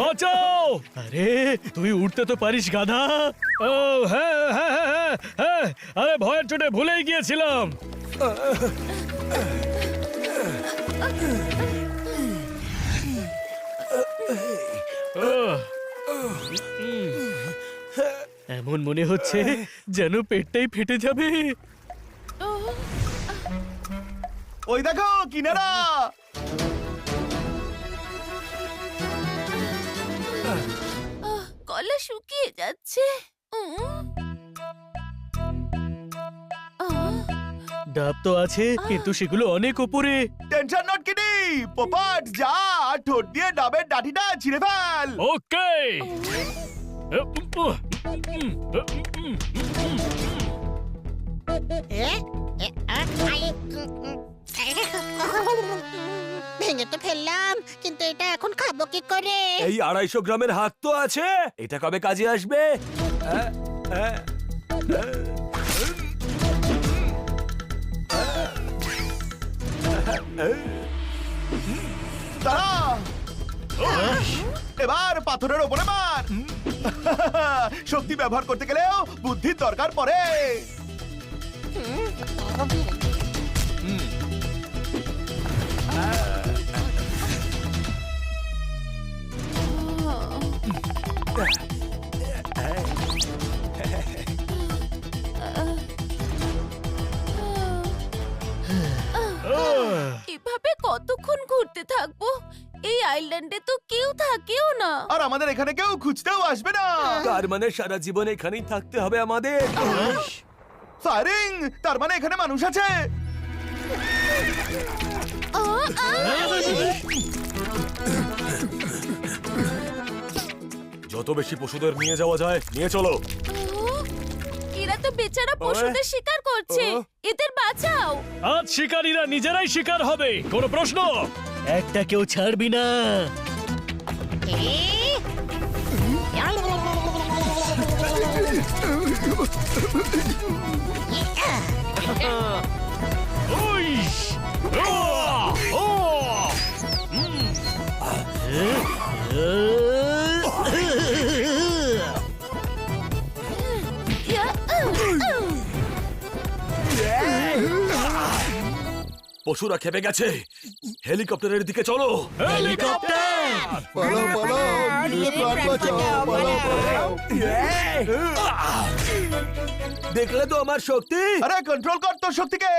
বাঁচাও! আরে তুই উঠতে তো পারিস গাধা। ও হ্যাঁ হ্যাঁ হ্যাঁ হ্যাঁ হ্যাঁ, আরে ভয়ের চোটে ভুলেই গিয়েছিলাম। এমন মনে হচ্ছে যেন পেটটাই ফেটে যাবে। ওই দেখো কিনারা। গলা শুকিয়ে যাচ্ছে। ডাব তো আছে কিন্তু সেগুলো অনেক উপরে। টেনশন নট কিডি, পোপট যা ঠোঁট দিয়ে ডাবের ডাঁটিটা ছিঁড়ে ফেল। ওকে। ভেঙে তো ফেললাম, কিন্তু এটা এখন খাবো কি করে? এই 250 গ্রামের হাত তো আছে, এটা কবে কাজে আসবে? দাঁড়া, এবার পাথরের ওপরে মার। শক্তি ব্যবহার করতে গেলেও বুদ্ধির দরকার পড়ে। এভাবে কতক্ষণ ঘুরতে থাকবো? এই আইল্যান্ডে তো কেউ থাকেও না। আর আমাদের এখানে কেউ খুঁজতেও আসবে না। তার মানে সারা জীবন এখানেই থাকতে হবে আমাদের। ফায়ারিং, তার মানে এখানে মানুষ আছে। যত বেশি পশুদের নিয়ে যাওয়া যায় নিয়ে চলো। এরা তো বেচারা পশুদের শিকার করছে, এদের বাঁচাও। আজ শিকারীরা নিজেরাই শিকার হবে, কোনো প্রশ্ন? একটা কেউ ছাড়বি না। উইশ! ও! পশুরা খেপে গেছে, হেলিকপ্টারের দিকে চলো। হেলিকপ্টার! পালাও পালাও, নিজের প্রাণ বাঁচাও, পালাও পালাও। দেখলে তো আমার শক্তি। আরে কন্ট্রোল কর তোর শক্তিকে,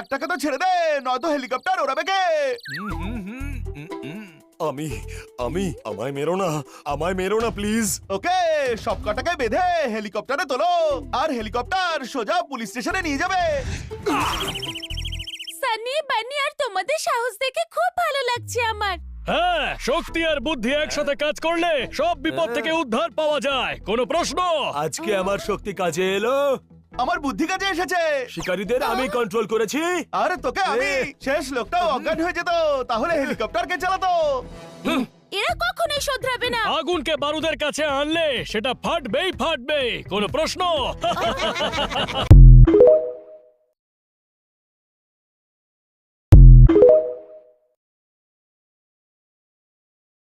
একটাকে তো ছেড়ে দে, নয়তো হেলিকপ্টার ওড়াবে কে? আমায় মেরো না, আমায় মেরো না প্লিজ। ওকে, সব কটাকে বেঁধে হেলিকপ্টারে তোলো, আর হেলিকপ্টার সোজা পুলিশ স্টেশনে নিয়ে যাবে। সানি, বানি আর তোমাদের সাহস দেখে খুব ভালো লাগছে আমার। হ্যাঁ, শক্তি আর বুদ্ধি একসাথে কাজ করলে সব বিপদ থেকে উদ্ধার পাওয়া যায়, কোনো প্রশ্ন? আজকে আমার শক্তি কাজে এলো। আমার বুদ্ধি কাজে এসেছে। শিকারীদের আমি কন্ট্রোল করেছি। আর তোকে আমি। শেষ লোকটাও অজ্ঞান হয়ে যেত, তাহলে হেলিকপ্টারকে চালাতো। এরা কখনোই শোধরাবে না। আগুনকে বারুদের কাছে আনলে সেটা ফাটবেই ফাটবে, কোনো প্রশ্ন?